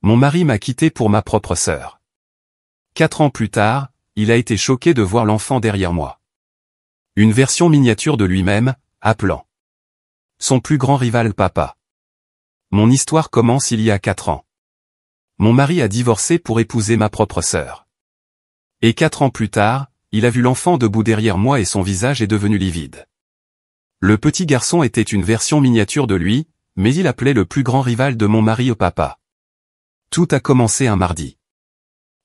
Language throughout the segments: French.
Mon mari m'a quitté pour ma propre sœur. 4 ans plus tard, il a été choqué de voir l'enfant derrière moi. Une version miniature de lui-même, appelant son plus grand rival papa. Mon histoire commence il y a 4 ans. Mon mari a divorcé pour épouser ma propre sœur. Et 4 ans plus tard, il a vu l'enfant debout derrière moi et son visage est devenu livide. Le petit garçon était une version miniature de lui, mais il appelait le plus grand rival de mon mari au papa. Tout a commencé un mardi.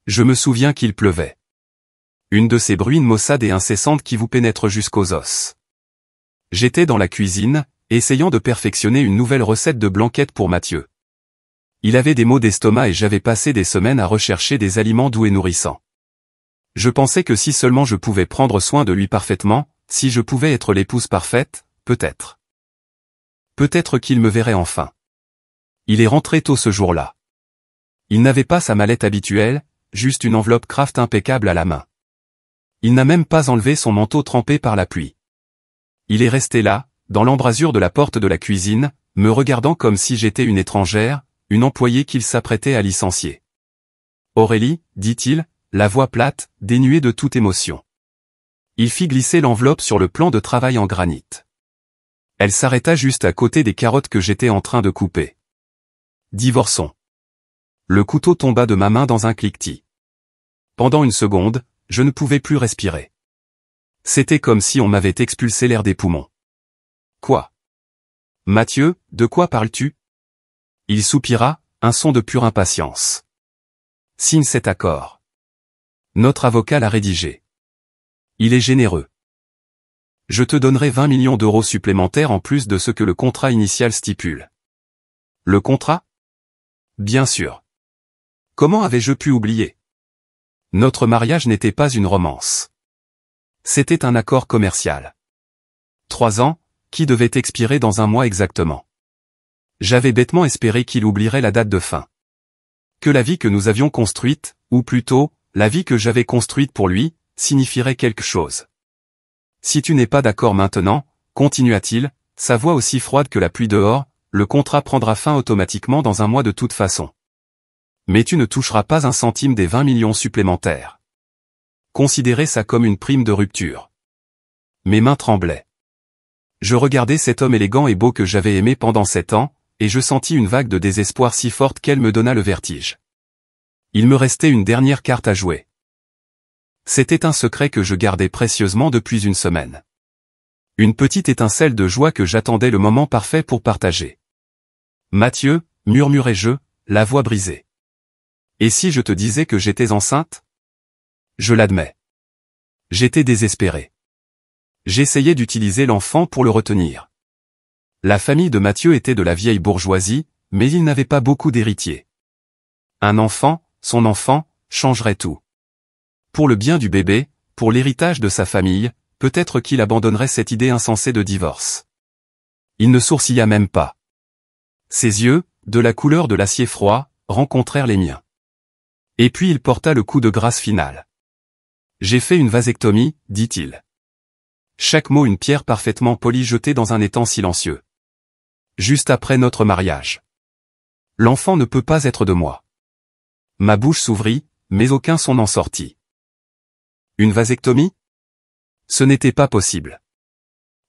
Je me souviens qu'il pleuvait. Une de ces bruines maussades et incessantes qui vous pénètrent jusqu'aux os. J'étais dans la cuisine, essayant de perfectionner une nouvelle recette de blanquette pour Mathieu. Il avait des maux d'estomac et j'avais passé des semaines à rechercher des aliments doux et nourrissants. Je pensais que si seulement je pouvais prendre soin de lui parfaitement, si je pouvais être l'épouse parfaite, peut-être. Peut-être qu'il me verrait enfin. Il est rentré tôt ce jour-là. Il n'avait pas sa mallette habituelle, juste une enveloppe Kraft impeccable à la main. Il n'a même pas enlevé son manteau trempé par la pluie. Il est resté là, dans l'embrasure de la porte de la cuisine, me regardant comme si j'étais une étrangère, une employée qu'il s'apprêtait à licencier. « Aurélie, dit-il, la voix plate, dénuée de toute émotion. » Il fit glisser l'enveloppe sur le plan de travail en granit. Elle s'arrêta juste à côté des carottes que j'étais en train de couper. « Divorçons. » Le couteau tomba de ma main dans un cliquetis. Pendant une seconde, je ne pouvais plus respirer. C'était comme si on m'avait expulsé l'air des poumons. Quoi? Mathieu, de quoi parles-tu? Il soupira, un son de pure impatience. Signe cet accord. Notre avocat l'a rédigé. Il est généreux. Je te donnerai 20 millions d'euros supplémentaires en plus de ce que le contrat initial stipule. Le contrat? Bien sûr. Comment avais-je pu oublier? Notre mariage n'était pas une romance. C'était un accord commercial. 3 ans, qui devait expirer dans un mois exactement. J'avais bêtement espéré qu'il oublierait la date de fin. Que la vie que nous avions construite, ou plutôt, la vie que j'avais construite pour lui, signifierait quelque chose. Si tu n'es pas d'accord maintenant, continua-t-il, sa voix aussi froide que la pluie dehors, le contrat prendra fin automatiquement dans un mois de toute façon. Mais tu ne toucheras pas un centime des 20 millions supplémentaires. Considérez ça comme une prime de rupture. Mes mains tremblaient. Je regardais cet homme élégant et beau que j'avais aimé pendant 7 ans, et je sentis une vague de désespoir si forte qu'elle me donna le vertige. Il me restait une dernière carte à jouer. C'était un secret que je gardais précieusement depuis une semaine. Une petite étincelle de joie que j'attendais le moment parfait pour partager. Mathieu, murmurai-je, la voix brisée. Et si je te disais que j'étais enceinte? Je l'admets. J'étais désespéré. J'essayais d'utiliser l'enfant pour le retenir. La famille de Mathieu était de la vieille bourgeoisie, mais il n'avait pas beaucoup d'héritiers. Un enfant, son enfant, changerait tout. Pour le bien du bébé, pour l'héritage de sa famille, peut-être qu'il abandonnerait cette idée insensée de divorce. Il ne sourcilla même pas. Ses yeux, de la couleur de l'acier froid, rencontrèrent les miens. Et puis il porta le coup de grâce final. J'ai fait une vasectomie, dit-il. Chaque mot une pierre parfaitement polie jetée dans un étang silencieux. Juste après notre mariage. L'enfant ne peut pas être de moi. Ma bouche s'ouvrit, mais aucun son n'en sortit. Une vasectomie? Ce n'était pas possible.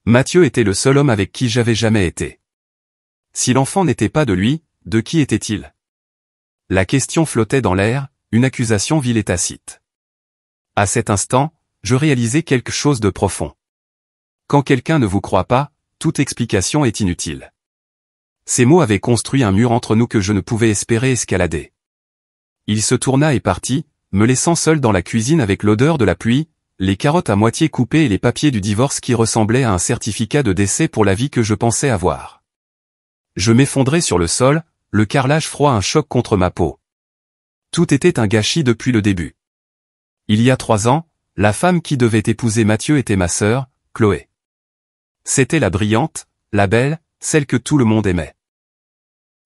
Mathieu était le seul homme avec qui j'avais jamais été. Si l'enfant n'était pas de lui, de qui était-il? La question flottait dans l'air, une accusation vile et tacite. À cet instant, je réalisais quelque chose de profond. Quand quelqu'un ne vous croit pas, toute explication est inutile. Ces mots avaient construit un mur entre nous que je ne pouvais espérer escalader. Il se tourna et partit, me laissant seul dans la cuisine avec l'odeur de la pluie, les carottes à moitié coupées et les papiers du divorce qui ressemblaient à un certificat de décès pour la vie que je pensais avoir. Je m'effondrais sur le sol, le carrelage froid un choc contre ma peau. Tout était un gâchis depuis le début. Il y a 3 ans, la femme qui devait épouser Mathieu était ma sœur, Chloé. C'était la brillante, la belle, celle que tout le monde aimait.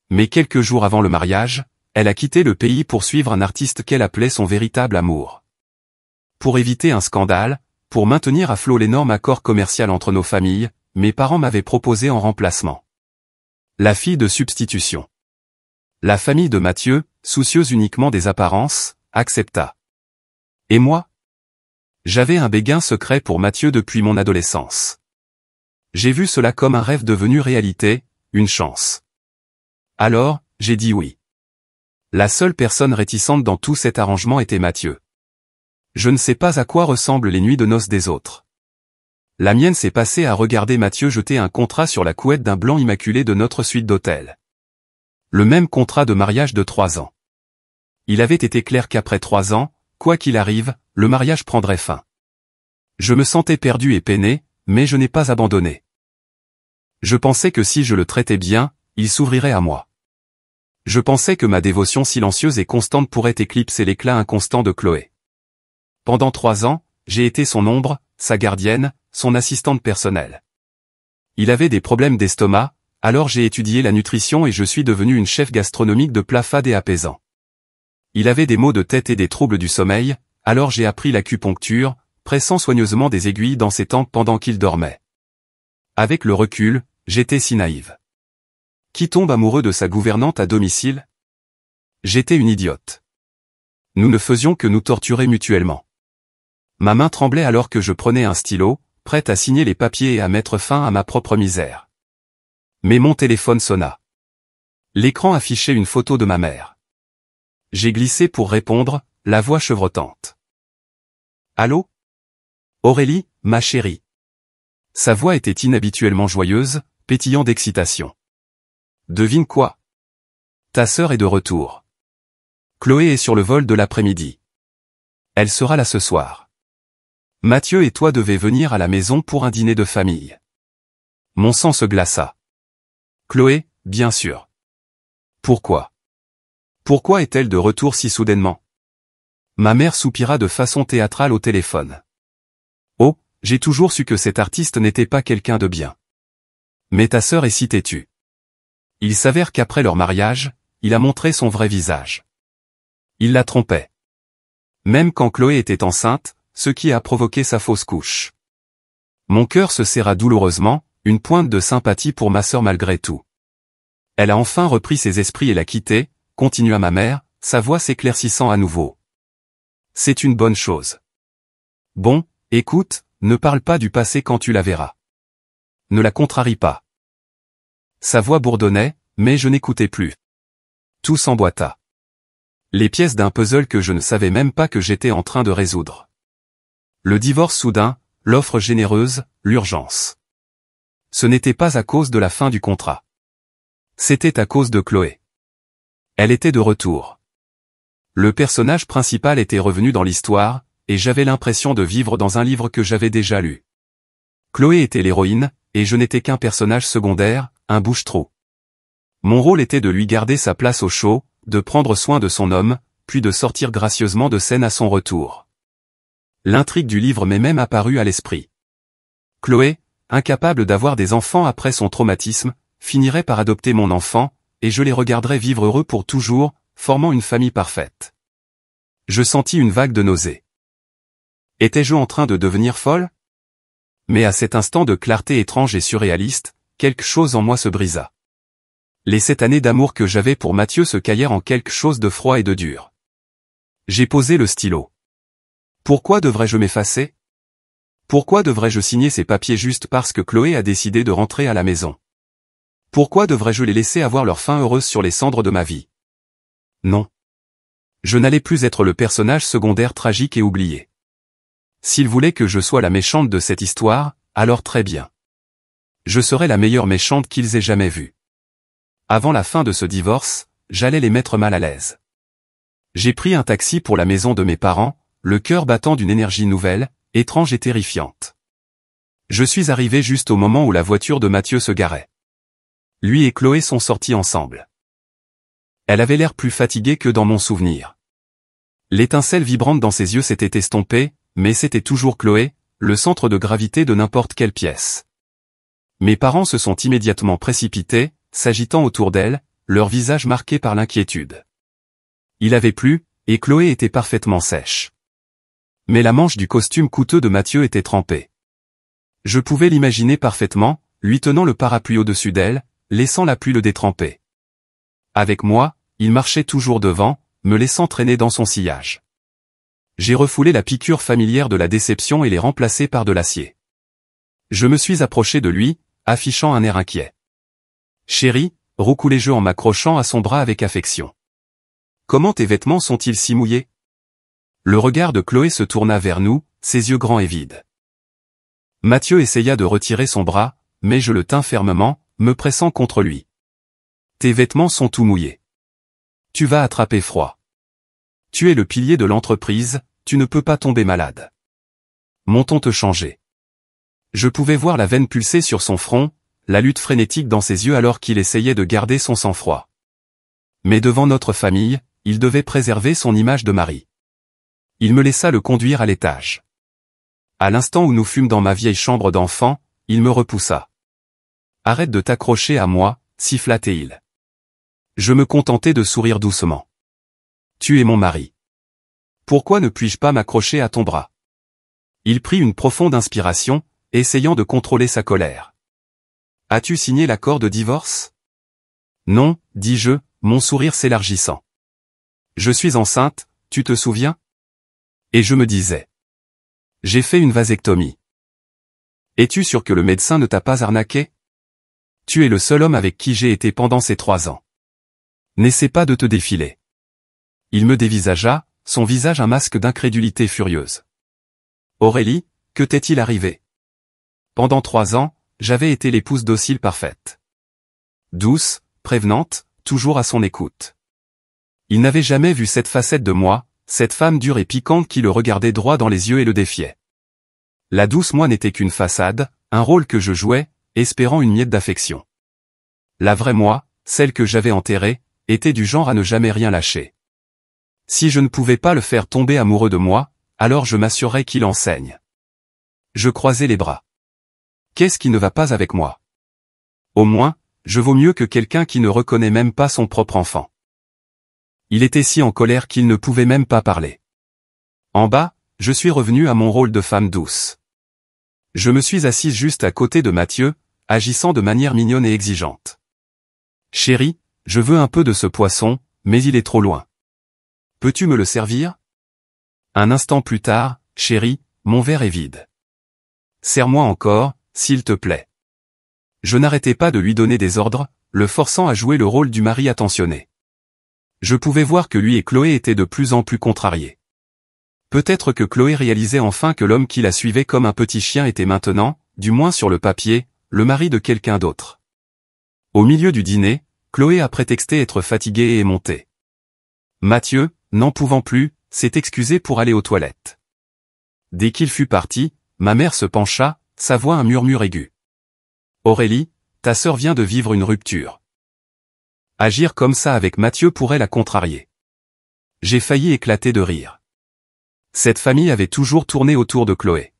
Mais quelques jours avant le mariage, elle a quitté le pays pour suivre un artiste qu'elle appelait son véritable amour. Pour éviter un scandale, pour maintenir à flot l'énorme accord commercial entre nos familles, mes parents m'avaient proposé en remplacement la fille de substitution. La famille de Mathieu, soucieuse uniquement des apparences, accepta. Et moi? J'avais un béguin secret pour Mathieu depuis mon adolescence. J'ai vu cela comme un rêve devenu réalité, une chance. Alors, j'ai dit oui. La seule personne réticente dans tout cet arrangement était Mathieu. Je ne sais pas à quoi ressemblent les nuits de noces des autres. La mienne s'est passée à regarder Mathieu jeter un contrat sur la couette d'un blanc immaculé de notre suite d'hôtel. Le même contrat de mariage de 3 ans. Il avait été clair qu'après 3 ans, quoi qu'il arrive, le mariage prendrait fin. Je me sentais perdu et peiné, mais je n'ai pas abandonné. Je pensais que si je le traitais bien, il s'ouvrirait à moi. Je pensais que ma dévotion silencieuse et constante pourrait éclipser l'éclat inconstant de Chloé. Pendant 3 ans, j'ai été son ombre, sa gardienne, son assistante personnelle. Il avait des problèmes d'estomac, alors j'ai étudié la nutrition et je suis devenu une chef gastronomique de plats fades et apaisants. Il avait des maux de tête et des troubles du sommeil, alors j'ai appris l'acupuncture, pressant soigneusement des aiguilles dans ses tempes pendant qu'il dormait. Avec le recul, j'étais si naïve. Qui tombe amoureux de sa gouvernante à domicile? J'étais une idiote. Nous ne faisions que nous torturer mutuellement. Ma main tremblait alors que je prenais un stylo, prête à signer les papiers et à mettre fin à ma propre misère. Mais mon téléphone sonna. L'écran affichait une photo de ma mère. J'ai glissé pour répondre, la voix chevrotante. Allô? Aurélie, ma chérie. Sa voix était inhabituellement joyeuse, pétillant d'excitation. Devine quoi? Ta sœur est de retour. Chloé est sur le vol de l'après-midi. Elle sera là ce soir. Mathieu et toi devez venir à la maison pour un dîner de famille. Mon sang se glaça. Chloé, bien sûr. Pourquoi? Pourquoi est-elle de retour si soudainement? Ma mère soupira de façon théâtrale au téléphone. Oh, j'ai toujours su que cet artiste n'était pas quelqu'un de bien. Mais ta sœur est si têtue. Il s'avère qu'après leur mariage, il a montré son vrai visage. Il la trompait. Même quand Chloé était enceinte, ce qui a provoqué sa fausse couche. Mon cœur se serra douloureusement, une pointe de sympathie pour ma sœur malgré tout. Elle a enfin repris ses esprits et l'a quitté, continua ma mère, sa voix s'éclaircissant à nouveau. C'est une bonne chose. Bon, écoute, ne parle pas du passé quand tu la verras. Ne la contrarie pas. Sa voix bourdonnait, mais je n'écoutais plus. Tout s'emboîta. Les pièces d'un puzzle que je ne savais même pas que j'étais en train de résoudre. Le divorce soudain, l'offre généreuse, l'urgence. Ce n'était pas à cause de la fin du contrat. C'était à cause de Chloé. Elle était de retour. Le personnage principal était revenu dans l'histoire, et j'avais l'impression de vivre dans un livre que j'avais déjà lu. Chloé était l'héroïne, et je n'étais qu'un personnage secondaire, un bouche-trou. Mon rôle était de lui garder sa place au chaud, de prendre soin de son homme, puis de sortir gracieusement de scène à son retour. L'intrigue du livre m'est même apparue à l'esprit. Chloé, incapable d'avoir des enfants après son traumatisme, finirait par adopter mon enfant, et je les regarderais vivre heureux pour toujours, formant une famille parfaite. Je sentis une vague de nausée. Étais-je en train de devenir folle? Mais à cet instant de clarté étrange et surréaliste, quelque chose en moi se brisa. Les 7 années d'amour que j'avais pour Mathieu se caillèrent en quelque chose de froid et de dur. J'ai posé le stylo. Pourquoi devrais-je m'effacer? Pourquoi devrais-je signer ces papiers juste parce que Chloé a décidé de rentrer à la maison? Pourquoi devrais-je les laisser avoir leur fin heureuse sur les cendres de ma vie? Non. Je n'allais plus être le personnage secondaire tragique et oublié. S'ils voulaient que je sois la méchante de cette histoire, alors très bien. Je serais la meilleure méchante qu'ils aient jamais vue. Avant la fin de ce divorce, j'allais les mettre mal à l'aise. J'ai pris un taxi pour la maison de mes parents, le cœur battant d'une énergie nouvelle, étrange et terrifiante. Je suis arrivé juste au moment où la voiture de Mathieu se garait. Lui et Chloé sont sortis ensemble. Elle avait l'air plus fatiguée que dans mon souvenir. L'étincelle vibrante dans ses yeux s'était estompée, mais c'était toujours Chloé, le centre de gravité de n'importe quelle pièce. Mes parents se sont immédiatement précipités, s'agitant autour d'elle, leur visage marqué par l'inquiétude. Il avait plu, et Chloé était parfaitement sèche. Mais la manche du costume coûteux de Mathieu était trempée. Je pouvais l'imaginer parfaitement, lui tenant le parapluie au-dessus d'elle, laissant la pluie le détremper. Avec moi, il marchait toujours devant, me laissant traîner dans son sillage. J'ai refoulé la piqûre familière de la déception et l'ai remplacée par de l'acier. Je me suis approché de lui, affichant un air inquiet. « Chérie », roucoulai-je en m'accrochant à son bras avec affection. « Comment tes vêtements sont-ils si mouillés ?» Le regard de Chloé se tourna vers nous, ses yeux grands et vides. Mathieu essaya de retirer son bras, mais je le tins fermement, me pressant contre lui. « Tes vêtements sont tout mouillés. Tu vas attraper froid. Tu es le pilier de l'entreprise, tu ne peux pas tomber malade. Mon ton te changeait. » Je pouvais voir la veine pulser sur son front, la lutte frénétique dans ses yeux alors qu'il essayait de garder son sang-froid. Mais devant notre famille, il devait préserver son image de mari. Il me laissa le conduire à l'étage. À l'instant où nous fûmes dans ma vieille chambre d'enfant, il me repoussa. « Arrête de t'accrocher à moi », siffla-t-il. Je me contentais de sourire doucement. « Tu es mon mari. Pourquoi ne puis-je pas m'accrocher à ton bras ?» Il prit une profonde inspiration, essayant de contrôler sa colère. « As-tu signé l'accord de divorce ?»« Non, » dis-je, mon sourire s'élargissant. « Je suis enceinte, tu te souviens ?» Et je me disais. « J'ai fait une vasectomie. Es-tu sûr que le médecin ne t'a pas arnaqué ? Tu es le seul homme avec qui j'ai été pendant ces 3 ans. N'essaie pas de te défiler. » Il me dévisagea, son visage un masque d'incrédulité furieuse. « Aurélie, que t'est-il arrivé ? Pendant 3 ans, j'avais été l'épouse docile parfaite. Douce, prévenante, toujours à son écoute. Il n'avait jamais vu cette facette de moi, cette femme dure et piquante qui le regardait droit dans les yeux et le défiait. La douce moi n'était qu'une façade, un rôle que je jouais, espérant une miette d'affection. La vraie moi, celle que j'avais enterrée, était du genre à ne jamais rien lâcher. Si je ne pouvais pas le faire tomber amoureux de moi, alors je m'assurerais qu'il enseigne. Je croisais les bras. Qu'est-ce qui ne va pas avec moi ? Au moins, je vaux mieux que quelqu'un qui ne reconnaît même pas son propre enfant. Il était si en colère qu'il ne pouvait même pas parler. En bas, je suis revenu à mon rôle de femme douce. Je me suis assise juste à côté de Mathieu, agissant de manière mignonne et exigeante. « Chérie, je veux un peu de ce poisson, mais il est trop loin. Peux-tu me le servir ? » Un instant plus tard, « Chérie, mon verre est vide. Serre-moi encore, s'il te plaît. » Je n'arrêtais pas de lui donner des ordres, le forçant à jouer le rôle du mari attentionné. Je pouvais voir que lui et Chloé étaient de plus en plus contrariés. Peut-être que Chloé réalisait enfin que l'homme qui la suivait comme un petit chien était maintenant, du moins sur le papier, le mari de quelqu'un d'autre. Au milieu du dîner, Chloé a prétexté être fatiguée et est montée. Mathieu, n'en pouvant plus, s'est excusé pour aller aux toilettes. Dès qu'il fut parti, ma mère se pencha, sa voix un murmure aigu. « Aurélie, ta sœur vient de vivre une rupture. Agir comme ça avec Mathieu pourrait la contrarier. » J'ai failli éclater de rire. Cette famille avait toujours tourné autour de Chloé.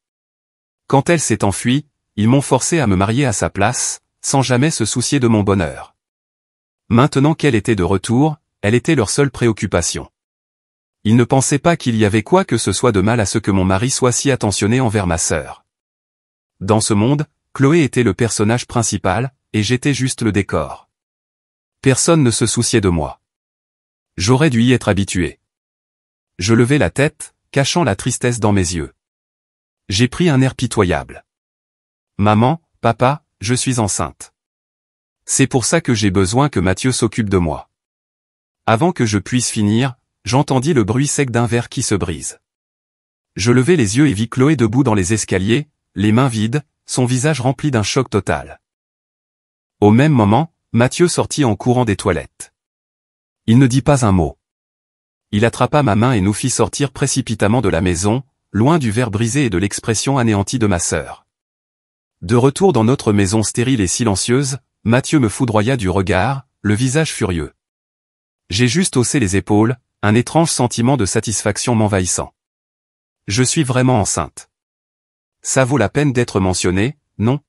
Quand elle s'est enfuie, ils m'ont forcé à me marier à sa place, sans jamais se soucier de mon bonheur. Maintenant qu'elle était de retour, elle était leur seule préoccupation. Ils ne pensaient pas qu'il y avait quoi que ce soit de mal à ce que mon mari soit si attentionné envers ma sœur. Dans ce monde, Chloé était le personnage principal, et j'étais juste le décor. Personne ne se souciait de moi. J'aurais dû y être habitué. Je levai la tête, cachant la tristesse dans mes yeux. J'ai pris un air pitoyable. « Maman, papa, je suis enceinte. C'est pour ça que j'ai besoin que Mathieu s'occupe de moi. » Avant que je puisse finir, j'entendis le bruit sec d'un verre qui se brise. Je levai les yeux et vis Chloé debout dans les escaliers, les mains vides, son visage rempli d'un choc total. Au même moment, Mathieu sortit en courant des toilettes. Il ne dit pas un mot. Il attrapa ma main et nous fit sortir précipitamment de la maison, loin du verre brisé et de l'expression anéantie de ma sœur. De retour dans notre maison stérile et silencieuse, Mathieu me foudroya du regard, le visage furieux. J'ai juste haussé les épaules, un étrange sentiment de satisfaction m'envahissant. Je suis vraiment enceinte. Ça vaut la peine d'être mentionné, non ?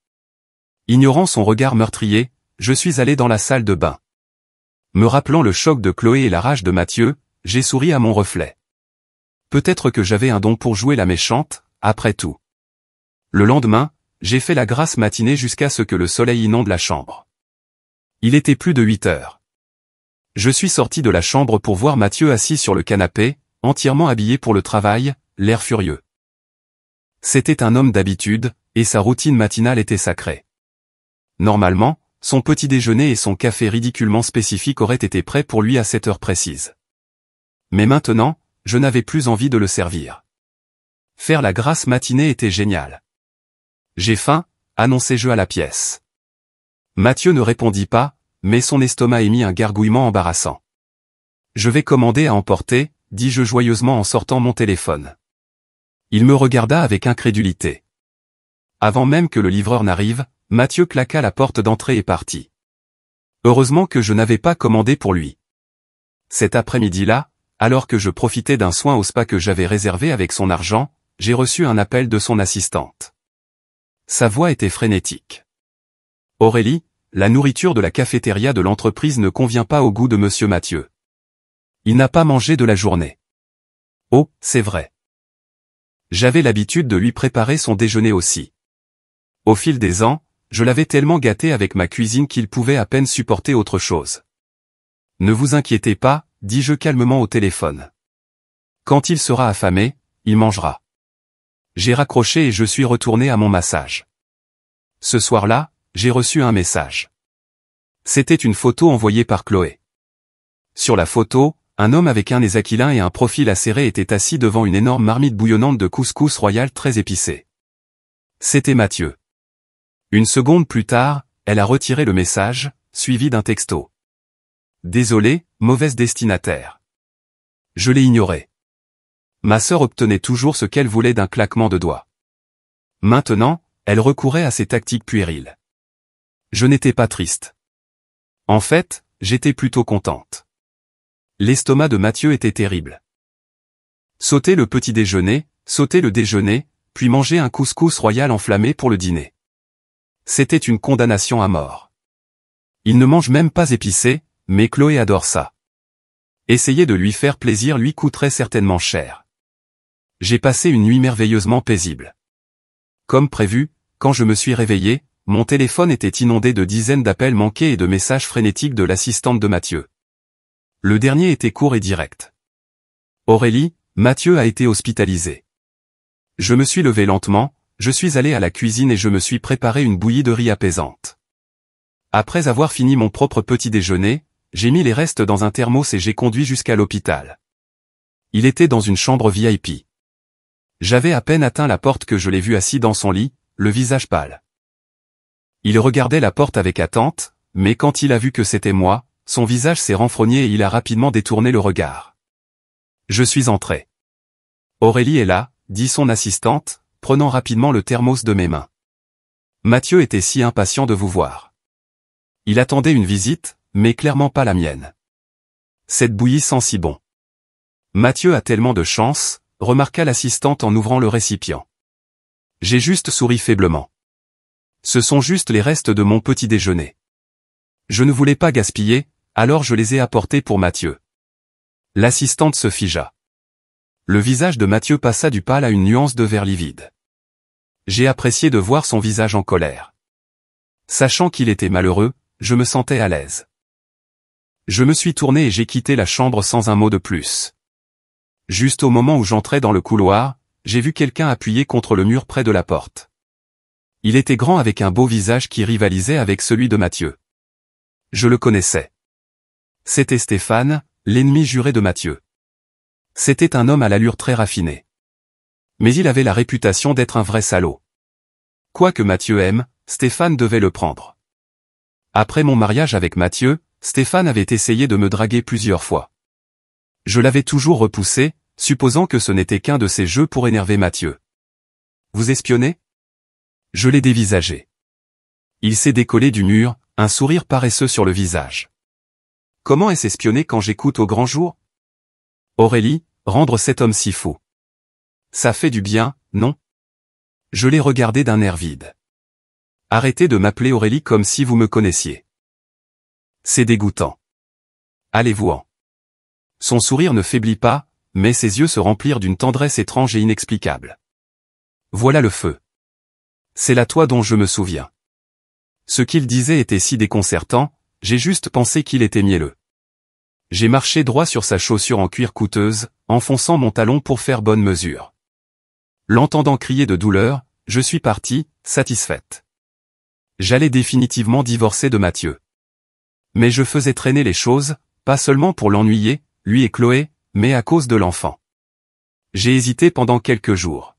Ignorant son regard meurtrier, je suis allé dans la salle de bain. Me rappelant le choc de Chloé et la rage de Mathieu, j'ai souri à mon reflet. Peut-être que j'avais un don pour jouer la méchante, après tout. Le lendemain, j'ai fait la grasse matinée jusqu'à ce que le soleil inonde la chambre. Il était plus de 8 heures. Je suis sorti de la chambre pour voir Mathieu assis sur le canapé, entièrement habillé pour le travail, l'air furieux. C'était un homme d'habitude, et sa routine matinale était sacrée. Normalement, son petit déjeuner et son café ridiculement spécifiques auraient été prêts pour lui à cette heure précise. Mais maintenant, je n'avais plus envie de le servir. Faire la grasse matinée était génial. J'ai faim, annonçai-je à la pièce. Mathieu ne répondit pas, mais son estomac émit un gargouillement embarrassant. Je vais commander à emporter, dis-je joyeusement en sortant mon téléphone. Il me regarda avec incrédulité. Avant même que le livreur n'arrive, Mathieu claqua la porte d'entrée et partit. Heureusement que je n'avais pas commandé pour lui. Cet après-midi-là, alors que je profitais d'un soin au spa que j'avais réservé avec son argent, j'ai reçu un appel de son assistante. Sa voix était frénétique. « Aurélie, la nourriture de la cafétéria de l'entreprise ne convient pas au goût de Monsieur Mathieu. Il n'a pas mangé de la journée. » Oh, c'est vrai. J'avais l'habitude de lui préparer son déjeuner aussi. Au fil des ans, je l'avais tellement gâté avec ma cuisine qu'il pouvait à peine supporter autre chose. « Ne vous inquiétez pas, dis-je calmement au téléphone. Quand il sera affamé, il mangera. » J'ai raccroché et je suis retourné à mon massage. Ce soir-là, j'ai reçu un message. C'était une photo envoyée par Chloé. Sur la photo, un homme avec un nez aquilin et un profil acéré était assis devant une énorme marmite bouillonnante de couscous royal très épicé. C'était Mathieu. Une seconde plus tard, elle a retiré le message, suivi d'un texto. Désolé, mauvaise destinataire. Je l'ai ignoré. Ma sœur obtenait toujours ce qu'elle voulait d'un claquement de doigts. Maintenant, elle recourait à ces tactiques puériles. Je n'étais pas triste. En fait, j'étais plutôt contente. L'estomac de Mathieu était terrible. Sauter le petit déjeuner, sauter le déjeuner, puis manger un couscous royal enflammé pour le dîner. C'était une condamnation à mort. Il ne mange même pas épicé, mais Chloé adore ça. Essayer de lui faire plaisir lui coûterait certainement cher. J'ai passé une nuit merveilleusement paisible. Comme prévu, quand je me suis réveillé, mon téléphone était inondé de dizaines d'appels manqués et de messages frénétiques de l'assistante de Mathieu. Le dernier était court et direct. Aurélie, Mathieu a été hospitalisé. Je me suis levé lentement, je suis allé à la cuisine et je me suis préparé une bouillie de riz apaisante. Après avoir fini mon propre petit déjeuner, j'ai mis les restes dans un thermos et j'ai conduit jusqu'à l'hôpital. Il était dans une chambre VIP. J'avais à peine atteint la porte que je l'ai vu assis dans son lit, le visage pâle. Il regardait la porte avec attente, mais quand il a vu que c'était moi, son visage s'est renfrogné et il a rapidement détourné le regard. Je suis entré. Aurélie est là, dit son assistante, prenant rapidement le thermos de mes mains. Mathieu était si impatient de vous voir. Il attendait une visite, mais clairement pas la mienne. Cette bouillie sent si bon. Mathieu a tellement de chance, remarqua l'assistante en ouvrant le récipient. J'ai juste souri faiblement. Ce sont juste les restes de mon petit déjeuner. Je ne voulais pas gaspiller, alors je les ai apportés pour Mathieu. L'assistante se figea. Le visage de Mathieu passa du pâle à une nuance de vert livide. J'ai apprécié de voir son visage en colère. Sachant qu'il était malheureux, je me sentais à l'aise. Je me suis tourné et j'ai quitté la chambre sans un mot de plus. Juste au moment où j'entrais dans le couloir, j'ai vu quelqu'un appuyé contre le mur près de la porte. Il était grand avec un beau visage qui rivalisait avec celui de Mathieu. Je le connaissais. C'était Stéphane, l'ennemi juré de Mathieu. C'était un homme à l'allure très raffinée. Mais il avait la réputation d'être un vrai salaud. Quoi que Mathieu aime, Stéphane devait le prendre. Après mon mariage avec Mathieu, Stéphane avait essayé de me draguer plusieurs fois. Je l'avais toujours repoussé, supposant que ce n'était qu'un de ces jeux pour énerver Mathieu. Vous espionnez ? Je l'ai dévisagé. Il s'est décollé du mur, un sourire paresseux sur le visage. Comment est-ce espionner quand j'écoute au grand jour ? Aurélie, rendre cet homme si fou. Ça fait du bien, non ? Je l'ai regardé d'un air vide. Arrêtez de m'appeler Aurélie comme si vous me connaissiez. C'est dégoûtant. Allez-vous-en. Son sourire ne faiblit pas, mais ses yeux se remplirent d'une tendresse étrange et inexplicable. Voilà le feu. C'est la toi dont je me souviens. Ce qu'il disait était si déconcertant, j'ai juste pensé qu'il était mielleux. J'ai marché droit sur sa chaussure en cuir coûteuse, enfonçant mon talon pour faire bonne mesure. L'entendant crier de douleur, je suis partie, satisfaite. J'allais définitivement divorcer de Mathieu. Mais je faisais traîner les choses, pas seulement pour l'ennuyer, lui et Chloé, mais à cause de l'enfant. J'ai hésité pendant quelques jours.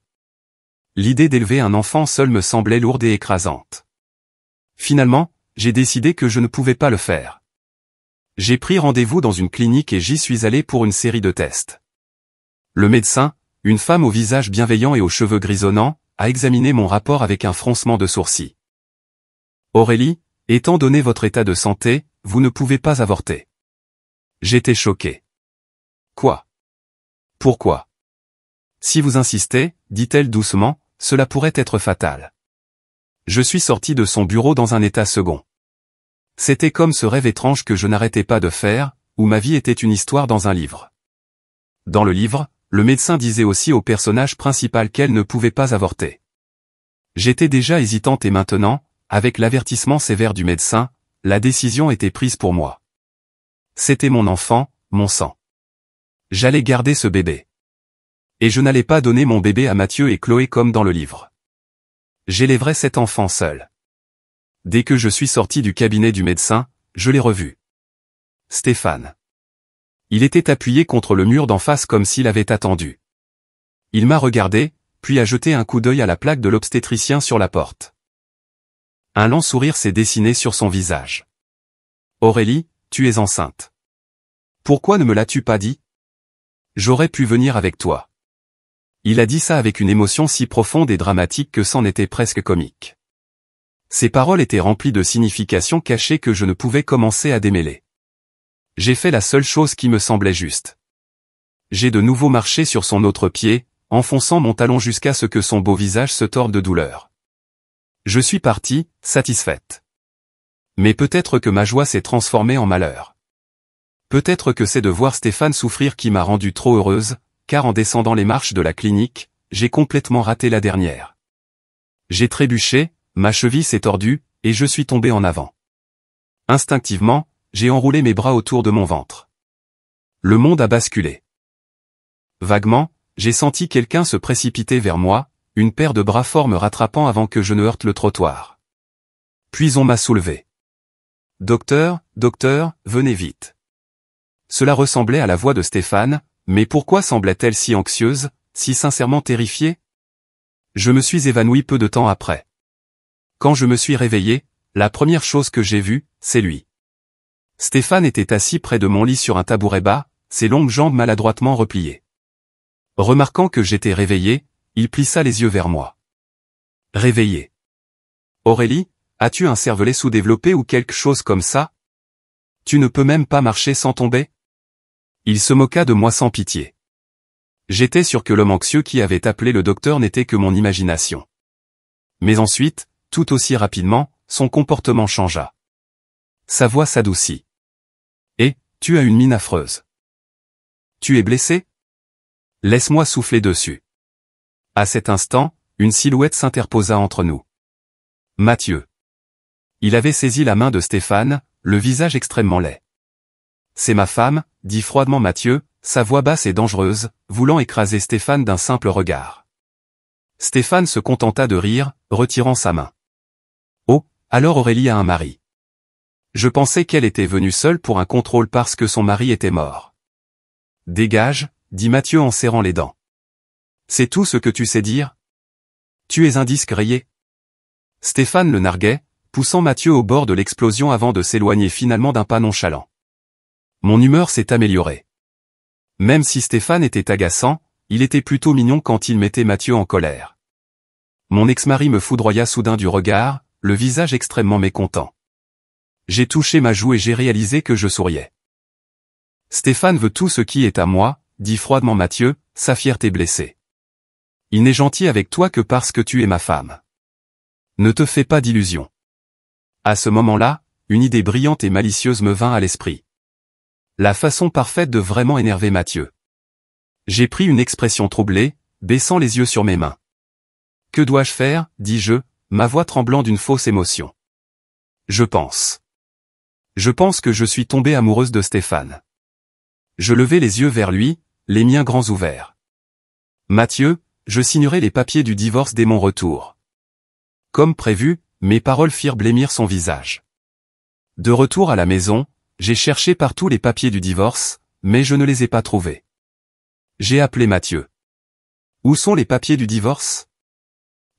L'idée d'élever un enfant seul me semblait lourde et écrasante. Finalement, j'ai décidé que je ne pouvais pas le faire. J'ai pris rendez-vous dans une clinique et j'y suis allé pour une série de tests. Le médecin, une femme au visage bienveillant et aux cheveux grisonnants, a examiné mon rapport avec un froncement de sourcils. Aurélie, étant donné votre état de santé, vous ne pouvez pas avorter. J'étais choqué. Quoi? Pourquoi? Si vous insistez, dit-elle doucement, cela pourrait être fatal. Je suis sorti de son bureau dans un état second. C'était comme ce rêve étrange que je n'arrêtais pas de faire, où ma vie était une histoire dans un livre. Dans le livre, le médecin disait aussi au personnage principal qu'elle ne pouvait pas avorter. J'étais déjà hésitante et maintenant, avec l'avertissement sévère du médecin, la décision était prise pour moi. C'était mon enfant, mon sang. J'allais garder ce bébé. Et je n'allais pas donner mon bébé à Mathieu et Chloé comme dans le livre. J'élèverais cet enfant seul. Dès que je suis sorti du cabinet du médecin, je l'ai revu. Stéphane. Il était appuyé contre le mur d'en face comme s'il avait attendu. Il m'a regardé, puis a jeté un coup d'œil à la plaque de l'obstétricien sur la porte. Un lent sourire s'est dessiné sur son visage. Aurélie, tu es enceinte. Pourquoi ne me l'as-tu pas dit? J'aurais pu venir avec toi. Il a dit ça avec une émotion si profonde et dramatique que c'en était presque comique. Ses paroles étaient remplies de significations cachées que je ne pouvais commencer à démêler. J'ai fait la seule chose qui me semblait juste. J'ai de nouveau marché sur son autre pied, enfonçant mon talon jusqu'à ce que son beau visage se torde de douleur. Je suis partie, satisfaite. Mais peut-être que ma joie s'est transformée en malheur. Peut-être que c'est de voir Stéphane souffrir qui m'a rendue trop heureuse, car en descendant les marches de la clinique, j'ai complètement raté la dernière. J'ai trébuché, ma cheville s'est tordue, et je suis tombé en avant. Instinctivement, j'ai enroulé mes bras autour de mon ventre. Le monde a basculé. Vaguement, j'ai senti quelqu'un se précipiter vers moi, une paire de bras forts me rattrapant avant que je ne heurte le trottoir. Puis on m'a soulevé. Docteur, venez vite. Cela ressemblait à la voix de Stéphane, mais pourquoi semblait-elle si anxieuse, si sincèrement terrifiée? Je me suis évanoui peu de temps après. Quand je me suis réveillé, la première chose que j'ai vue, c'est lui. Stéphane était assis près de mon lit sur un tabouret bas, ses longues jambes maladroitement repliées. Remarquant que j'étais réveillé, il plissa les yeux vers moi. Réveillé. Aurélie, as-tu un cervelet sous-développé ou quelque chose comme ça? Tu ne peux même pas marcher sans tomber? Il se moqua de moi sans pitié. J'étais sûr que l'homme anxieux qui avait appelé le docteur n'était que mon imagination. Mais ensuite, tout aussi rapidement, son comportement changea. Sa voix s'adoucit. Et, tu as une mine affreuse. Tu es blessé? Laisse-moi souffler dessus. À cet instant, une silhouette s'interposa entre nous. Mathieu. Il avait saisi la main de Stéphane, le visage extrêmement laid. C'est ma femme, dit froidement Mathieu, sa voix basse et dangereuse, voulant écraser Stéphane d'un simple regard. Stéphane se contenta de rire, retirant sa main. Oh, alors Aurélie a un mari. Je pensais qu'elle était venue seule pour un contrôle parce que son mari était mort. Dégage, dit Mathieu en serrant les dents. C'est tout ce que tu sais dire? Tu es un disque rayé. Stéphane le narguait, poussant Mathieu au bord de l'explosion avant de s'éloigner finalement d'un pas nonchalant. Mon humeur s'est améliorée. Même si Stéphane était agaçant, il était plutôt mignon quand il mettait Mathieu en colère. Mon ex-mari me foudroya soudain du regard, le visage extrêmement mécontent. J'ai touché ma joue et j'ai réalisé que je souriais. Stéphane veut tout ce qui est à moi, dit froidement Mathieu, sa fierté blessée. Il n'est gentil avec toi que parce que tu es ma femme. Ne te fais pas d'illusions. À ce moment-là, une idée brillante et malicieuse me vint à l'esprit. La façon parfaite de vraiment énerver Mathieu. J'ai pris une expression troublée, baissant les yeux sur mes mains. Que dois-je faire, dis-je, ma voix tremblant d'une fausse émotion. Je pense que je suis tombée amoureuse de Stéphane. Je levai les yeux vers lui, les miens grands ouverts. Mathieu, je signerai les papiers du divorce dès mon retour. Comme prévu, mes paroles firent blêmir son visage. De retour à la maison, j'ai cherché partout les papiers du divorce, mais je ne les ai pas trouvés. J'ai appelé Mathieu. Où sont les papiers du divorce?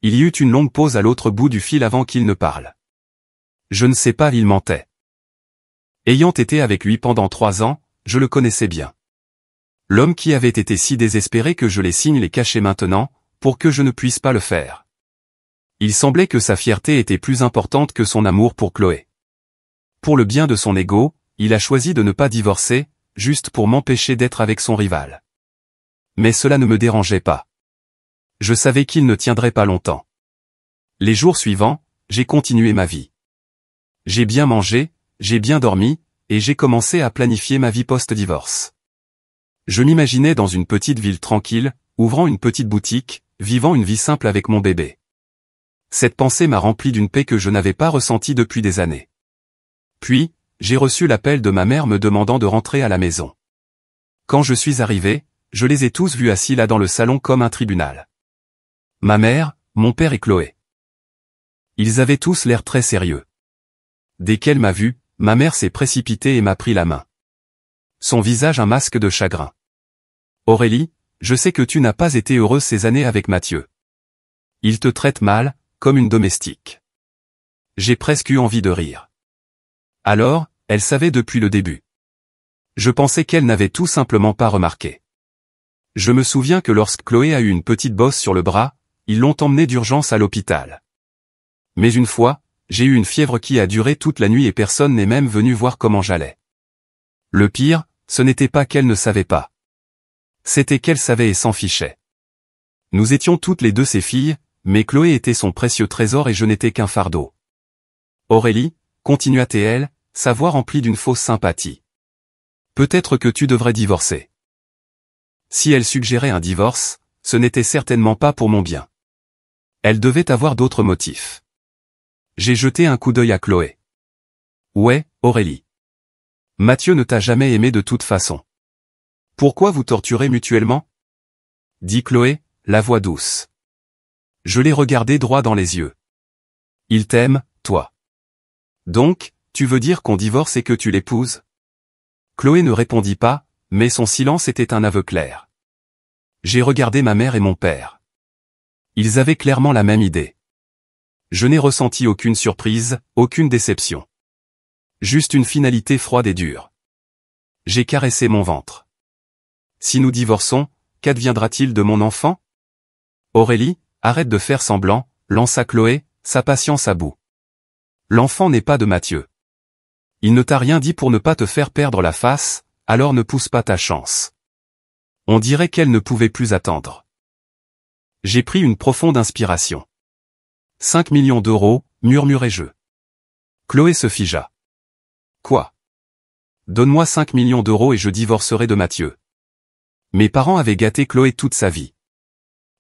Il y eut une longue pause à l'autre bout du fil avant qu'il ne parle. Je ne sais pas, il mentait. Ayant été avec lui pendant 3 ans, je le connaissais bien. L'homme qui avait été si désespéré que je les signe les cachait maintenant, pour que je ne puisse pas le faire. Il semblait que sa fierté était plus importante que son amour pour Chloé. Pour le bien de son ego, il a choisi de ne pas divorcer, juste pour m'empêcher d'être avec son rival. Mais cela ne me dérangeait pas. Je savais qu'il ne tiendrait pas longtemps. Les jours suivants, j'ai continué ma vie. J'ai bien mangé, j'ai bien dormi, et j'ai commencé à planifier ma vie post-divorce. Je m'imaginais dans une petite ville tranquille, ouvrant une petite boutique, vivant une vie simple avec mon bébé. Cette pensée m'a rempli d'une paix que je n'avais pas ressentie depuis des années. Puis, j'ai reçu l'appel de ma mère me demandant de rentrer à la maison. Quand je suis arrivé, je les ai tous vus assis là dans le salon comme un tribunal. Ma mère, mon père et Chloé. Ils avaient tous l'air très sérieux. Dès qu'elle m'a vu, ma mère s'est précipitée et m'a pris la main. Son visage un masque de chagrin. Aurélie, je sais que tu n'as pas été heureuse ces années avec Mathieu. Il te traite mal, comme une domestique. J'ai presque eu envie de rire. Alors, elle savait depuis le début. Je pensais qu'elle n'avait tout simplement pas remarqué. Je me souviens que lorsque Chloé a eu une petite bosse sur le bras, ils l'ont emmenée d'urgence à l'hôpital. Mais une fois, j'ai eu une fièvre qui a duré toute la nuit et personne n'est même venu voir comment j'allais. Le pire, ce n'était pas qu'elle ne savait pas. C'était qu'elle savait et s'en fichait. Nous étions toutes les deux ses filles, mais Chloé était son précieux trésor et je n'étais qu'un fardeau. Aurélie, continua-t-elle, sa voix remplie d'une fausse sympathie. Peut-être que tu devrais divorcer. Si elle suggérait un divorce, ce n'était certainement pas pour mon bien. Elle devait avoir d'autres motifs. J'ai jeté un coup d'œil à Chloé. Ouais, Aurélie. Mathieu ne t'a jamais aimé de toute façon. Pourquoi vous torturez mutuellement? Dit Chloé, la voix douce. Je l'ai regardé droit dans les yeux. Il t'aime, toi. Donc, tu veux dire qu'on divorce et que tu l'épouses? Chloé ne répondit pas, mais son silence était un aveu clair. J'ai regardé ma mère et mon père. Ils avaient clairement la même idée. Je n'ai ressenti aucune surprise, aucune déception. Juste une finalité froide et dure. J'ai caressé mon ventre. Si nous divorçons, qu'adviendra-t-il de mon enfant? Aurélie, arrête de faire semblant, lança Chloé, sa patience à bout. L'enfant n'est pas de Mathieu. Il ne t'a rien dit pour ne pas te faire perdre la face, alors ne pousse pas ta chance. On dirait qu'elle ne pouvait plus attendre. J'ai pris une profonde inspiration. 5 millions d'euros, murmurai-je. Chloé se figea. Quoi? Donne-moi 5 millions d'euros et je divorcerai de Mathieu. Mes parents avaient gâté Chloé toute sa vie.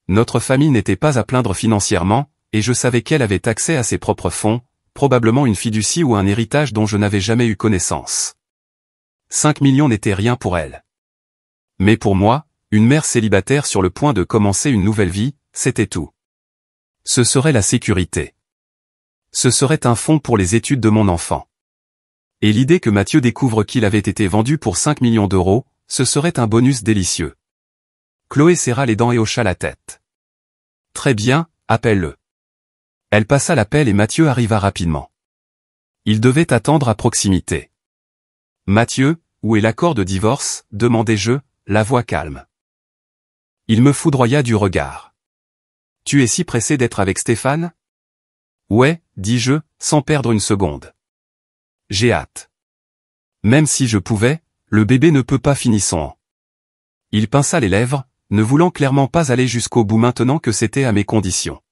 Notre famille n'était pas à plaindre financièrement, et je savais qu'elle avait accès à ses propres fonds, probablement une fiducie ou un héritage dont je n'avais jamais eu connaissance. 5 millions n'étaient rien pour elle. Mais pour moi, une mère célibataire sur le point de commencer une nouvelle vie, c'était tout. Ce serait la sécurité. Ce serait un fonds pour les études de mon enfant. Et l'idée que Mathieu découvre qu'il avait été vendu pour 5 millions d'euros, ce serait un bonus délicieux. Chloé serra les dents et hocha la tête. Très bien, appelle-le. Elle passa l'appel et Mathieu arriva rapidement. Il devait attendre à proximité. Mathieu, où est l'accord de divorce, demandai-je, la voix calme. Il me foudroya du regard. Tu es si pressé d'être avec Stéphane? Ouais, dis-je, sans perdre une seconde. J'ai hâte. Même si je pouvais, le bébé ne peut pas finir son an. Il pinça les lèvres, ne voulant clairement pas aller jusqu'au bout maintenant que c'était à mes conditions.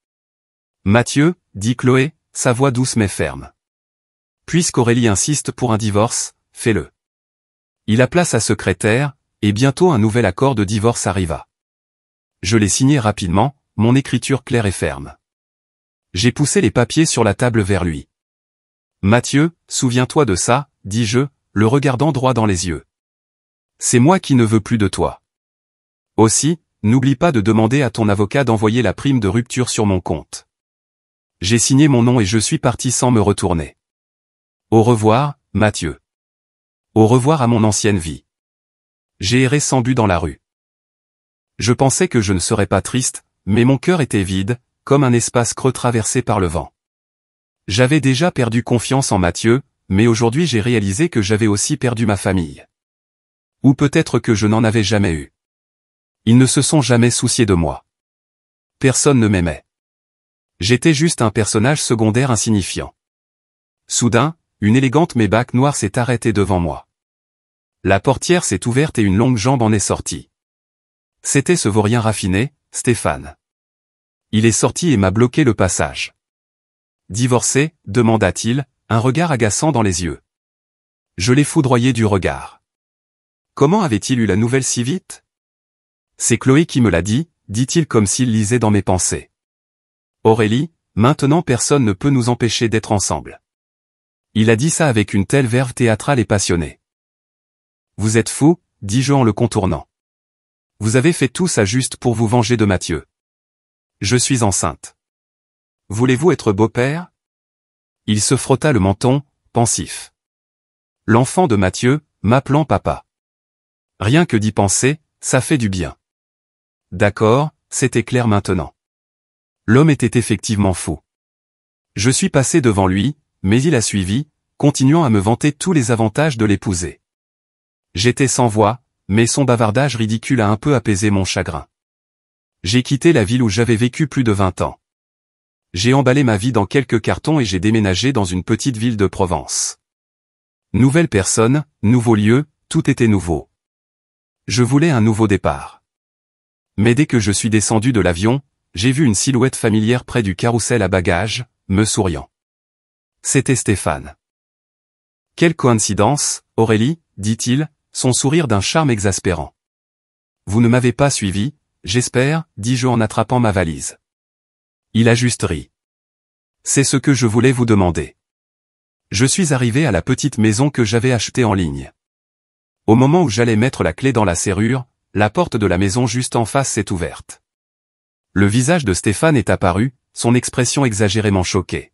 Mathieu, dit Chloé, sa voix douce mais ferme. Puisqu'Aurélie insiste pour un divorce, fais-le. Il appela sa secrétaire, et bientôt un nouvel accord de divorce arriva. Je l'ai signé rapidement, mon écriture claire et ferme. J'ai poussé les papiers sur la table vers lui. Mathieu, souviens-toi de ça, dis-je, le regardant droit dans les yeux. C'est moi qui ne veux plus de toi. Aussi, n'oublie pas de demander à ton avocat d'envoyer la prime de rupture sur mon compte. J'ai signé mon nom et je suis parti sans me retourner. Au revoir, Mathieu. Au revoir à mon ancienne vie. J'ai erré sans but dans la rue. Je pensais que je ne serais pas triste, mais mon cœur était vide, comme un espace creux traversé par le vent. J'avais déjà perdu confiance en Mathieu, mais aujourd'hui j'ai réalisé que j'avais aussi perdu ma famille. Ou peut-être que je n'en avais jamais eu. Ils ne se sont jamais souciés de moi. Personne ne m'aimait. J'étais juste un personnage secondaire insignifiant. Soudain, une élégante Maybach noire s'est arrêtée devant moi. La portière s'est ouverte et une longue jambe en est sortie. C'était ce vaurien raffiné, Stéphane. Il est sorti et m'a bloqué le passage. Divorcé, demanda-t-il, un regard agaçant dans les yeux. Je l'ai foudroyé du regard. Comment avait-il eu la nouvelle si vite? C'est Chloé qui me l'a dit-il comme s'il lisait dans mes pensées. Aurélie, maintenant personne ne peut nous empêcher d'être ensemble. Il a dit ça avec une telle verve théâtrale et passionnée. Vous êtes fou, dis-je en le contournant. Vous avez fait tout ça juste pour vous venger de Mathieu. Je suis enceinte. Voulez-vous être beau-père? Il se frotta le menton, pensif. L'enfant de Mathieu, m'appelant papa. Rien que d'y penser, ça fait du bien. D'accord, c'était clair maintenant. L'homme était effectivement fou. Je suis passé devant lui, mais il a suivi, continuant à me vanter tous les avantages de l'épouser. J'étais sans voix, mais son bavardage ridicule a un peu apaisé mon chagrin. J'ai quitté la ville où j'avais vécu plus de 20 ans. J'ai emballé ma vie dans quelques cartons et j'ai déménagé dans une petite ville de Provence. Nouvelle personne, nouveau lieu, tout était nouveau. Je voulais un nouveau départ. Mais dès que je suis descendu de l'avion, j'ai vu une silhouette familière près du carrousel à bagages, me souriant. C'était Stéphane. Quelle coïncidence, Aurélie, dit-il, son sourire d'un charme exaspérant. Vous ne m'avez pas suivi, j'espère, dis-je en attrapant ma valise. Il a juste ri. C'est ce que je voulais vous demander. Je suis arrivé à la petite maison que j'avais achetée en ligne. Au moment où j'allais mettre la clé dans la serrure, la porte de la maison juste en face s'est ouverte. Le visage de Stéphane est apparu, son expression exagérément choquée.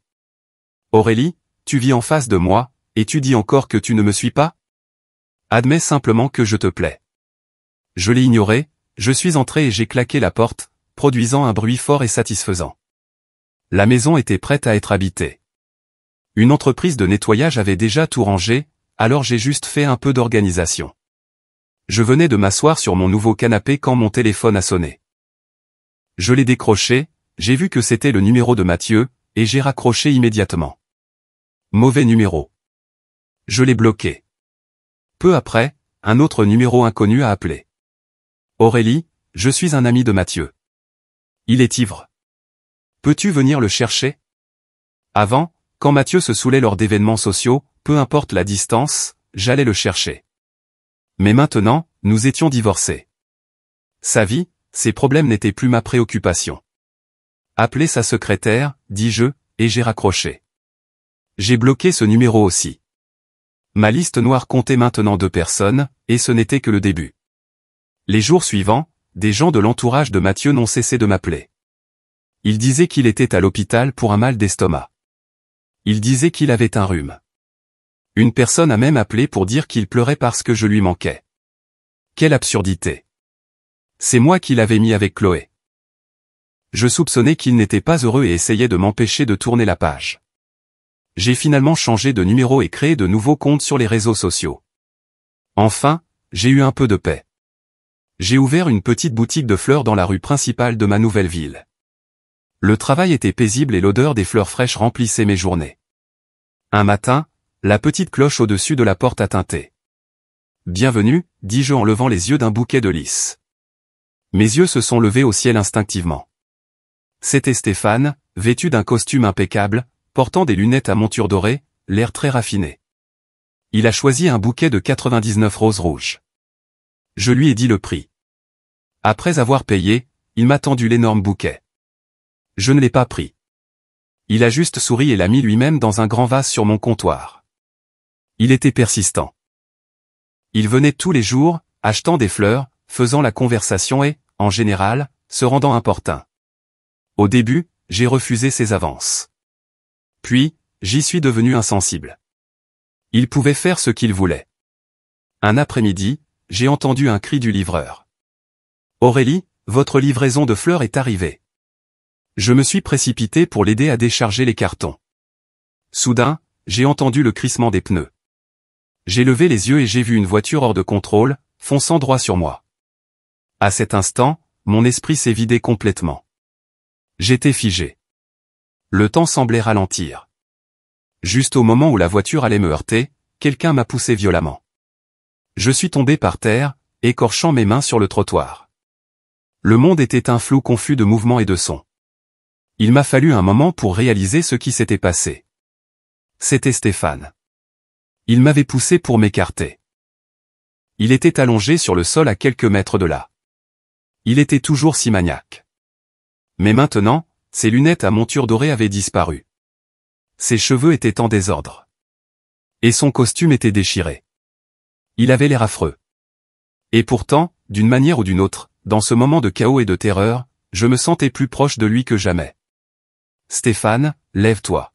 Aurélie, tu vis en face de moi, et tu dis encore que tu ne me suis pas? Admets simplement que je te plais. Je l'ai ignoré, je suis entré et j'ai claqué la porte, produisant un bruit fort et satisfaisant. La maison était prête à être habitée. Une entreprise de nettoyage avait déjà tout rangé, alors j'ai juste fait un peu d'organisation. Je venais de m'asseoir sur mon nouveau canapé quand mon téléphone a sonné. Je l'ai décroché, j'ai vu que c'était le numéro de Mathieu, et j'ai raccroché immédiatement. Mauvais numéro. Je l'ai bloqué. Peu après, un autre numéro inconnu a appelé. Aurélie, je suis un ami de Mathieu. Il est ivre. Peux-tu venir le chercher? Avant, quand Mathieu se saoulait lors d'événements sociaux, peu importe la distance, j'allais le chercher. Mais maintenant, nous étions divorcés. Sa vie, ses problèmes n'étaient plus ma préoccupation. Appelez sa secrétaire, dis-je, et j'ai raccroché. J'ai bloqué ce numéro aussi. Ma liste noire comptait maintenant 2 personnes, et ce n'était que le début. Les jours suivants, des gens de l'entourage de Mathieu n'ont cessé de m'appeler. Ils disaient qu'il était à l'hôpital pour un mal d'estomac. Ils disaient qu'il avait un rhume. Une personne a même appelé pour dire qu'il pleurait parce que je lui manquais. Quelle absurdité. C'est moi qui l'avais mis avec Chloé. Je soupçonnais qu'il n'était pas heureux et essayait de m'empêcher de tourner la page. J'ai finalement changé de numéro et créé de nouveaux comptes sur les réseaux sociaux. Enfin, j'ai eu un peu de paix. J'ai ouvert une petite boutique de fleurs dans la rue principale de ma nouvelle ville. Le travail était paisible et l'odeur des fleurs fraîches remplissait mes journées. Un matin, la petite cloche au-dessus de la porte a tinté. Bienvenue, dis-je en levant les yeux d'un bouquet de lys. Mes yeux se sont levés au ciel instinctivement. C'était Stéphane, vêtu d'un costume impeccable, portant des lunettes à monture dorée, l'air très raffiné. Il a choisi un bouquet de 99 roses rouges. Je lui ai dit le prix. Après avoir payé, il m'a tendu l'énorme bouquet. Je ne l'ai pas pris. Il a juste souri et l'a mis lui-même dans un grand vase sur mon comptoir. Il était persistant. Il venait tous les jours, achetant des fleurs, faisant la conversation et, en général, se rendant importun. Au début, j'ai refusé ses avances. Puis, j'y suis devenu insensible. Il pouvait faire ce qu'il voulait. Un après-midi, j'ai entendu un cri du livreur. « Aurélie, votre livraison de fleurs est arrivée. » Je me suis précipité pour l'aider à décharger les cartons. Soudain, j'ai entendu le crissement des pneus. J'ai levé les yeux et j'ai vu une voiture hors de contrôle, fonçant droit sur moi. À cet instant, mon esprit s'est vidé complètement. J'étais figé. Le temps semblait ralentir. Juste au moment où la voiture allait me heurter, quelqu'un m'a poussé violemment. Je suis tombé par terre, écorchant mes mains sur le trottoir. Le monde était un flou confus de mouvements et de sons. Il m'a fallu un moment pour réaliser ce qui s'était passé. C'était Stéphane. Il m'avait poussé pour m'écarter. Il était allongé sur le sol à quelques mètres de là. Il était toujours si maniaque. Mais maintenant, ses lunettes à monture dorée avaient disparu. Ses cheveux étaient en désordre. Et son costume était déchiré. Il avait l'air affreux. Et pourtant, d'une manière ou d'une autre, dans ce moment de chaos et de terreur, je me sentais plus proche de lui que jamais. « Stéphane, lève-toi. »«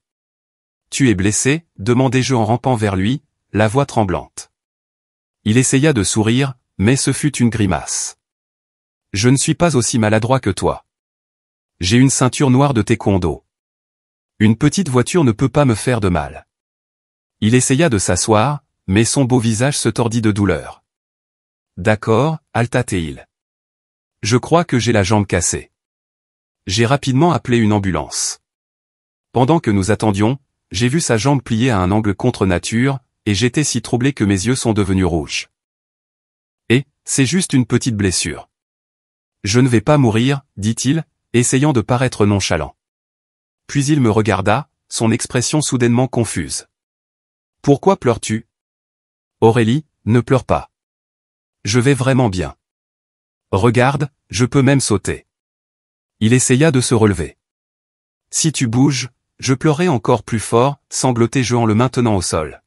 Tu es blessé ?» demandai-je en rampant vers lui, la voix tremblante. Il essaya de sourire, mais ce fut une grimace. « Je ne suis pas aussi maladroit que toi. J'ai une ceinture noire de taekwondo. Une petite voiture ne peut pas me faire de mal. » Il essaya de s'asseoir, mais son beau visage se tordit de douleur. « D'accord, Alta-t-il. Je crois que j'ai la jambe cassée. » J'ai rapidement appelé une ambulance. Pendant que nous attendions, j'ai vu sa jambe pliée à un angle contre nature, et j'étais si troublé que mes yeux sont devenus rouges. « Et, c'est juste une petite blessure. Je ne vais pas mourir, dit-il, essayant de paraître nonchalant. Puis il me regarda, son expression soudainement confuse. « Pourquoi pleures-tu ? » ?»« Aurélie, ne pleure pas. Je vais vraiment bien. Regarde, je peux même sauter. » Il essaya de se relever. « Si tu bouges, je pleurerai encore plus fort, sanglotai-je en le maintenant au sol. »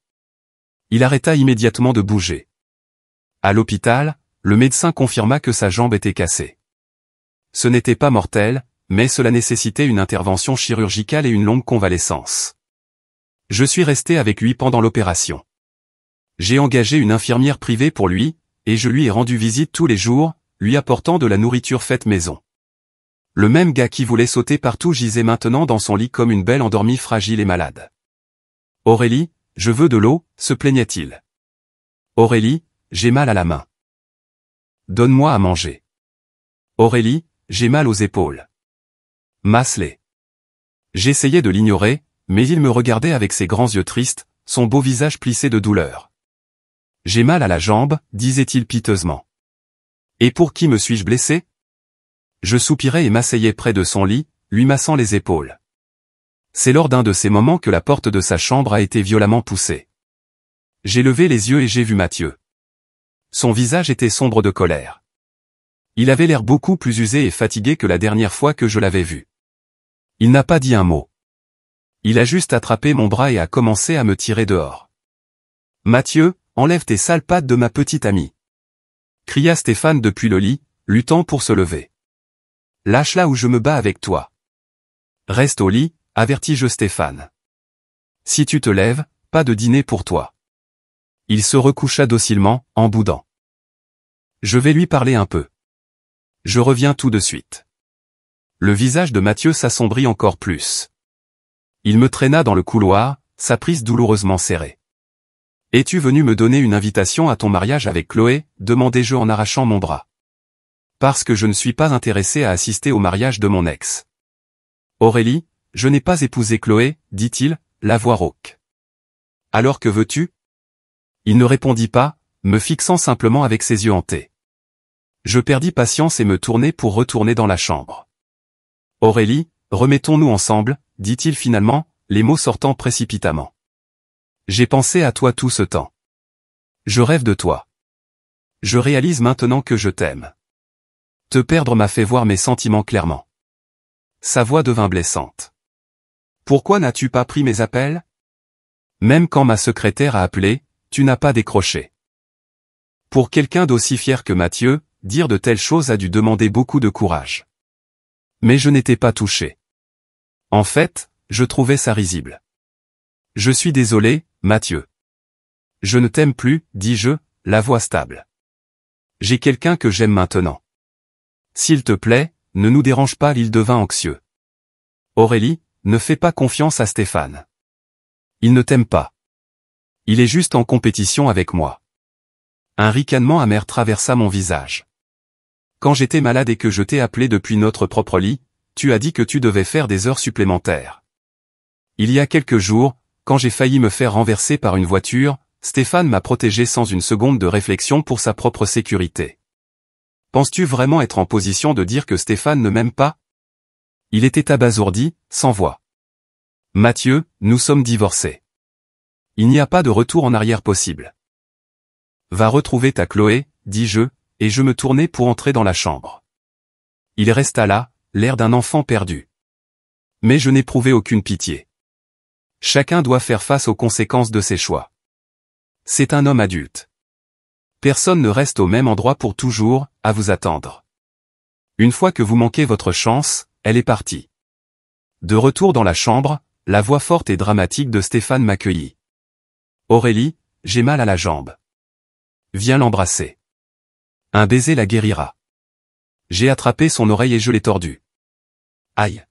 Il arrêta immédiatement de bouger. À l'hôpital, le médecin confirma que sa jambe était cassée. Ce n'était pas mortel, mais cela nécessitait une intervention chirurgicale et une longue convalescence. Je suis resté avec lui pendant l'opération. J'ai engagé une infirmière privée pour lui, et je lui ai rendu visite tous les jours, lui apportant de la nourriture faite maison. Le même gars qui voulait sauter partout gisait maintenant dans son lit comme une belle endormie fragile et malade. « Aurélie, je veux de l'eau » se plaignait-il. « Aurélie, j'ai mal à la main. Donne-moi à manger. Aurélie, j'ai mal aux épaules. Masse-les. » J'essayais de l'ignorer, mais il me regardait avec ses grands yeux tristes, son beau visage plissé de douleur. « J'ai mal à la jambe » disait-il piteusement. « Et pour qui me suis-je blessé ?» Je soupirais et m'asseyais près de son lit, lui massant les épaules. C'est lors d'un de ces moments que la porte de sa chambre a été violemment poussée. J'ai levé les yeux et j'ai vu Mathieu. Son visage était sombre de colère. Il avait l'air beaucoup plus usé et fatigué que la dernière fois que je l'avais vu. Il n'a pas dit un mot. Il a juste attrapé mon bras et a commencé à me tirer dehors. « Mathieu, enlève tes sales pattes de ma petite amie !» cria Stéphane depuis le lit, luttant pour se lever. « Lâche-la ou je me bats avec toi. » Reste au lit, avertis-je Stéphane. Si tu te lèves, pas de dîner pour toi. Il se recoucha docilement, en boudant. Je vais lui parler un peu. Je reviens tout de suite. Le visage de Mathieu s'assombrit encore plus. Il me traîna dans le couloir, sa prise douloureusement serrée. « Es-tu venu me donner une invitation à ton mariage avec Chloé ?» demandai-je en arrachant mon bras. « Parce que je ne suis pas intéressé à assister au mariage de mon ex. »« Aurélie, je n'ai pas épousé Chloé, dit-il, la voix rauque. »« Alors que veux-tu » Il ne répondit pas, me fixant simplement avec ses yeux hantés. Je perdis patience et me tournai pour retourner dans la chambre. « Aurélie, remettons-nous ensemble, dit-il finalement, les mots sortant précipitamment. J'ai pensé à toi tout ce temps. Je rêve de toi. Je réalise maintenant que je t'aime. Te perdre m'a fait voir mes sentiments clairement. » Sa voix devint blessante. « Pourquoi n'as-tu pas pris mes appels ? Même quand ma secrétaire a appelé, tu n'as pas décroché. Pour quelqu'un d'aussi fier que Mathieu, dire de telles choses a dû demander beaucoup de courage. Mais je n'étais pas touché. En fait, je trouvais ça risible. Je suis désolé, Mathieu. Je ne t'aime plus, dis-je, la voix stable. J'ai quelqu'un que j'aime maintenant. S'il te plaît, ne nous dérange pas, il devint anxieux. Aurélie, ne fais pas confiance à Stéphane. Il ne t'aime pas. Il est juste en compétition avec moi. Un ricanement amer traversa mon visage. Quand j'étais malade et que je t'ai appelé depuis notre propre lit, tu as dit que tu devais faire des heures supplémentaires. Il y a quelques jours, quand j'ai failli me faire renverser par une voiture, Stéphane m'a protégé sans une seconde de réflexion pour sa propre sécurité. Penses-tu vraiment être en position de dire que Stéphane ne m'aime pas? Il était abasourdi, sans voix. Mathieu, nous sommes divorcés. Il n'y a pas de retour en arrière possible. Va retrouver ta Chloé, dis-je, et je me tournai pour entrer dans la chambre. Il resta là, l'air d'un enfant perdu. Mais je n'éprouvais aucune pitié. Chacun doit faire face aux conséquences de ses choix. C'est un homme adulte. Personne ne reste au même endroit pour toujours, à vous attendre. Une fois que vous manquez votre chance, elle est partie. De retour dans la chambre, la voix forte et dramatique de Stéphane m'accueillit. Aurélie, j'ai mal à la jambe. Viens l'embrasser. Un baiser la guérira. J'ai attrapé son oreille et je l'ai tordue. Aïe.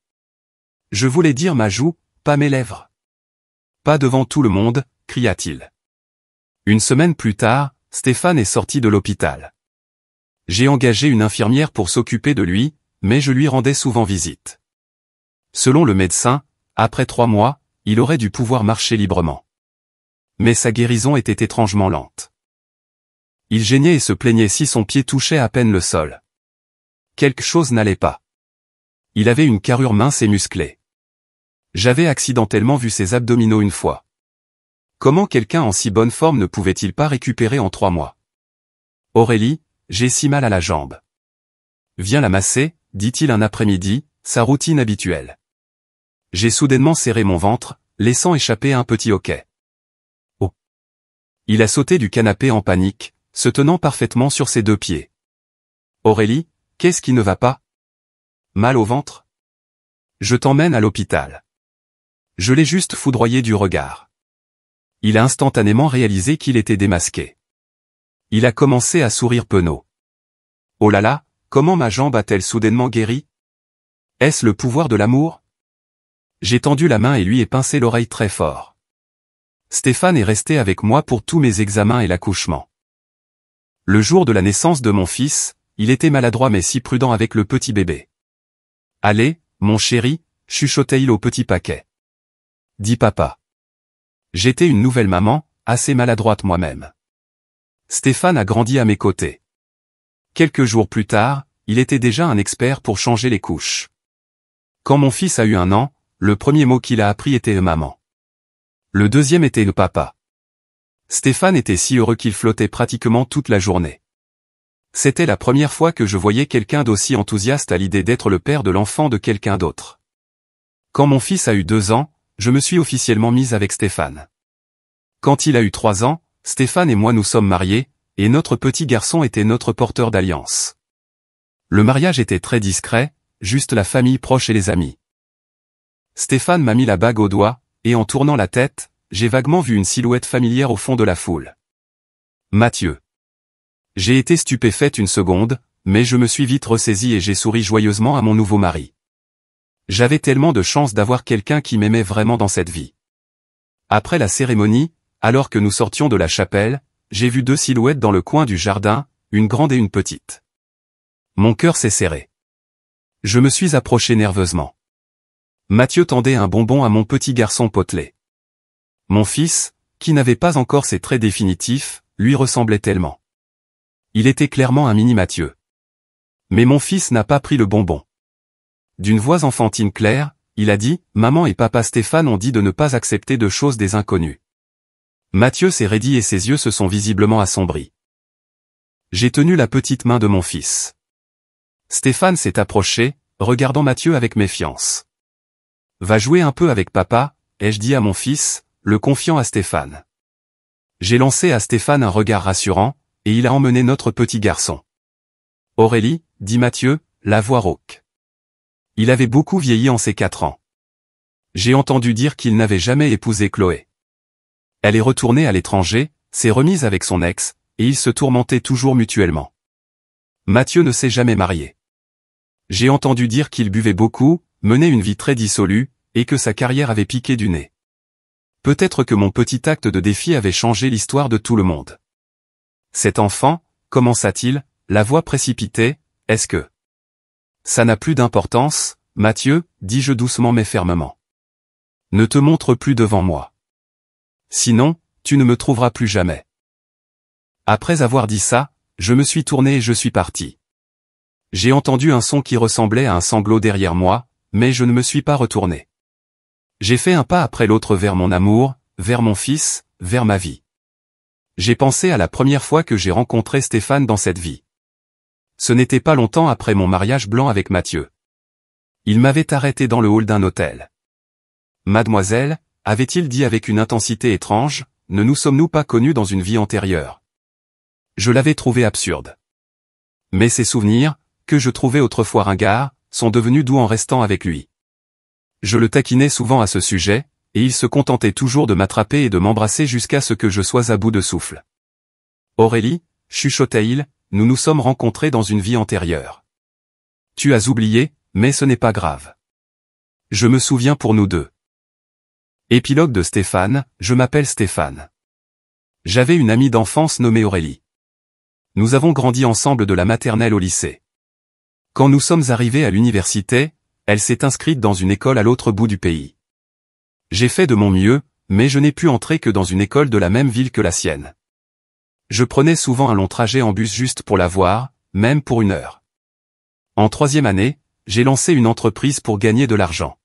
Je voulais dire ma joue, pas mes lèvres. Pas devant tout le monde, cria-t-il. Une semaine plus tard, Stéphane est sorti de l'hôpital. J'ai engagé une infirmière pour s'occuper de lui, mais je lui rendais souvent visite. Selon le médecin, après 3 mois, il aurait dû pouvoir marcher librement. Mais sa guérison était étrangement lente. Il geignait et se plaignait si son pied touchait à peine le sol. Quelque chose n'allait pas. Il avait une carrure mince et musclée. J'avais accidentellement vu ses abdominaux une fois. Comment quelqu'un en si bonne forme ne pouvait-il pas récupérer en 3 mois? Aurélie, j'ai si mal à la jambe. Viens la masser, dit-il un après-midi, sa routine habituelle. J'ai soudainement serré mon ventre, laissant échapper un petit hoquet. Oh! Il a sauté du canapé en panique, se tenant parfaitement sur ses 2 pieds. Aurélie, qu'est-ce qui ne va pas? Mal au ventre? Je t'emmène à l'hôpital. Je l'ai juste foudroyé du regard. Il a instantanément réalisé qu'il était démasqué. Il a commencé à sourire penaud. Oh là là, comment ma jambe a-t-elle soudainement guéri? Est-ce le pouvoir de l'amour? J'ai tendu la main et lui ai pincé l'oreille très fort. Stéphane est resté avec moi pour tous mes examens et l'accouchement. Le jour de la naissance de mon fils, il était maladroit mais si prudent avec le petit bébé. Allez, mon chéri, chuchotait-il au petit paquet. Dis papa. J'étais une nouvelle maman, assez maladroite moi-même. Stéphane a grandi à mes côtés. Quelques jours plus tard, il était déjà un expert pour changer les couches. Quand mon fils a eu 1 an, le premier mot qu'il a appris était « maman ». Le deuxième était le papa. Stéphane était si heureux qu'il flottait pratiquement toute la journée. C'était la première fois que je voyais quelqu'un d'aussi enthousiaste à l'idée d'être le père de l'enfant de quelqu'un d'autre. Quand mon fils a eu 2 ans, je me suis officiellement mise avec Stéphane. Quand il a eu 3 ans, Stéphane et moi nous sommes mariés, et notre petit garçon était notre porteur d'alliance. Le mariage était très discret, juste la famille proche et les amis. Stéphane m'a mis la bague au doigt, et en tournant la tête, j'ai vaguement vu une silhouette familière au fond de la foule. Mathieu. J'ai été stupéfaite une seconde, mais je me suis vite ressaisie et j'ai souri joyeusement à mon nouveau mari. J'avais tellement de chance d'avoir quelqu'un qui m'aimait vraiment dans cette vie. Après la cérémonie, alors que nous sortions de la chapelle, j'ai vu 2 silhouettes dans le coin du jardin, une grande et une petite. Mon cœur s'est serré. Je me suis approché nerveusement. Mathieu tendait un bonbon à mon petit garçon potelé. Mon fils, qui n'avait pas encore ses traits définitifs, lui ressemblait tellement. Il était clairement un mini Mathieu. Mais mon fils n'a pas pris le bonbon. D'une voix enfantine claire, il a dit « Maman et papa Stéphane ont dit de ne pas accepter de choses des inconnus ». Mathieu s'est raidi et ses yeux se sont visiblement assombris. J'ai tenu la petite main de mon fils. Stéphane s'est approché, regardant Mathieu avec méfiance. « Va jouer un peu avec papa », ai-je dit à mon fils, le confiant à Stéphane. J'ai lancé à Stéphane un regard rassurant, et il a emmené notre petit garçon. Aurélie, dit Mathieu, la voix rauque. Il avait beaucoup vieilli en ses 4 ans. J'ai entendu dire qu'il n'avait jamais épousé Chloé. Elle est retournée à l'étranger, s'est remise avec son ex, et ils se tourmentaient toujours mutuellement. Mathieu ne s'est jamais marié. J'ai entendu dire qu'il buvait beaucoup, menait une vie très dissolue, et que sa carrière avait piqué du nez. Peut-être que mon petit acte de défi avait changé l'histoire de tout le monde. Cet enfant, commença-t-il, la voix précipitée, est-ce que... Ça n'a plus d'importance, Mathieu, dis-je doucement mais fermement. Ne te montre plus devant moi. Sinon, tu ne me trouveras plus jamais. Après avoir dit ça, je me suis tourné et je suis parti. J'ai entendu un son qui ressemblait à un sanglot derrière moi, mais je ne me suis pas retourné. J'ai fait un pas après l'autre vers mon amour, vers mon fils, vers ma vie. J'ai pensé à la première fois que j'ai rencontré Stéphane dans cette vie. Ce n'était pas longtemps après mon mariage blanc avec Mathieu. Il m'avait arrêté dans le hall d'un hôtel. Mademoiselle, avait-il dit avec une intensité étrange, ne nous sommes-nous pas connus dans une vie antérieure? Je l'avais trouvé absurde. Mais ces souvenirs, que je trouvais autrefois ringards, sont devenus doux en restant avec lui. Je le taquinais souvent à ce sujet, et il se contentait toujours de m'attraper et de m'embrasser jusqu'à ce que je sois à bout de souffle. Aurélie, chuchotait-il, nous nous sommes rencontrés dans une vie antérieure. Tu as oublié, mais ce n'est pas grave. Je me souviens pour nous deux. Épilogue de Stéphane, je m'appelle Stéphane. J'avais une amie d'enfance nommée Aurélie. Nous avons grandi ensemble de la maternelle au lycée. Quand nous sommes arrivés à l'université, elle s'est inscrite dans une école à l'autre bout du pays. J'ai fait de mon mieux, mais je n'ai pu entrer que dans une école de la même ville que la sienne. Je prenais souvent un long trajet en bus juste pour la voir, même pour 1 heure. En 3e année, j'ai lancé une entreprise pour gagner de l'argent.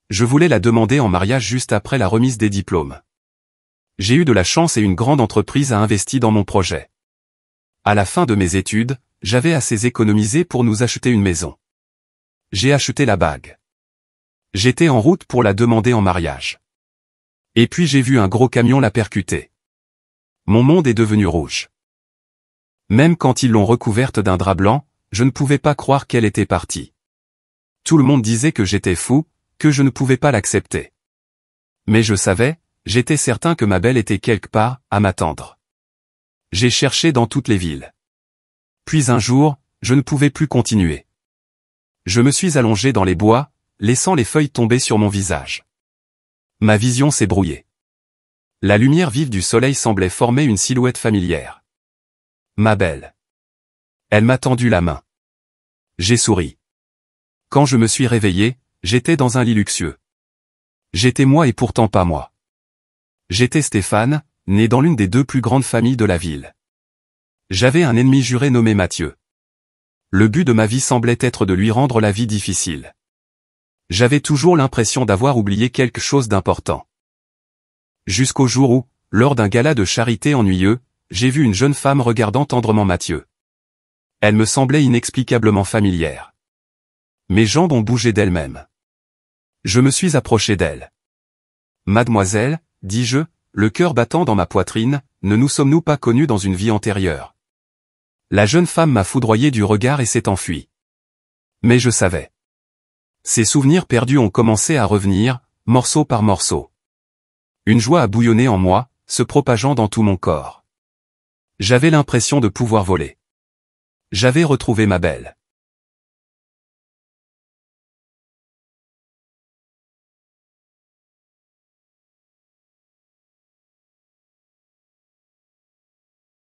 Je voulais la demander en mariage juste après la remise des diplômes. J'ai eu de la chance et une grande entreprise a investi dans mon projet. À la fin de mes études, j'avais assez économisé pour nous acheter une maison. J'ai acheté la bague. J'étais en route pour la demander en mariage. Et puis j'ai vu un gros camion la percuter. Mon monde est devenu rouge. Même quand ils l'ont recouverte d'un drap blanc, je ne pouvais pas croire qu'elle était partie. Tout le monde disait que j'étais fou, que je ne pouvais pas l'accepter. Mais je savais, j'étais certain que ma belle était quelque part, à m'attendre. J'ai cherché dans toutes les villes. Puis un jour, je ne pouvais plus continuer. Je me suis allongé dans les bois, laissant les feuilles tomber sur mon visage. Ma vision s'est brouillée. La lumière vive du soleil semblait former une silhouette familière. Ma belle. Elle m'a tendu la main. J'ai souri. Quand je me suis réveillé, j'étais dans un lit luxueux. J'étais moi et pourtant pas moi. J'étais Stéphane, né dans l'une des 2 plus grandes familles de la ville. J'avais un ennemi juré nommé Mathieu. Le but de ma vie semblait être de lui rendre la vie difficile. J'avais toujours l'impression d'avoir oublié quelque chose d'important. Jusqu'au jour où, lors d'un gala de charité ennuyeux, j'ai vu une jeune femme regardant tendrement Mathieu. Elle me semblait inexplicablement familière. Mes jambes ont bougé d'elles-mêmes. Je me suis approché d'elle. Mademoiselle, dis-je, le cœur battant dans ma poitrine, ne nous sommes-nous pas connus dans une vie antérieure? La jeune femme m'a foudroyé du regard et s'est enfuie. Mais je savais. Ces souvenirs perdus ont commencé à revenir, morceau par morceau. Une joie a bouillonné en moi, se propageant dans tout mon corps. J'avais l'impression de pouvoir voler. J'avais retrouvé ma belle.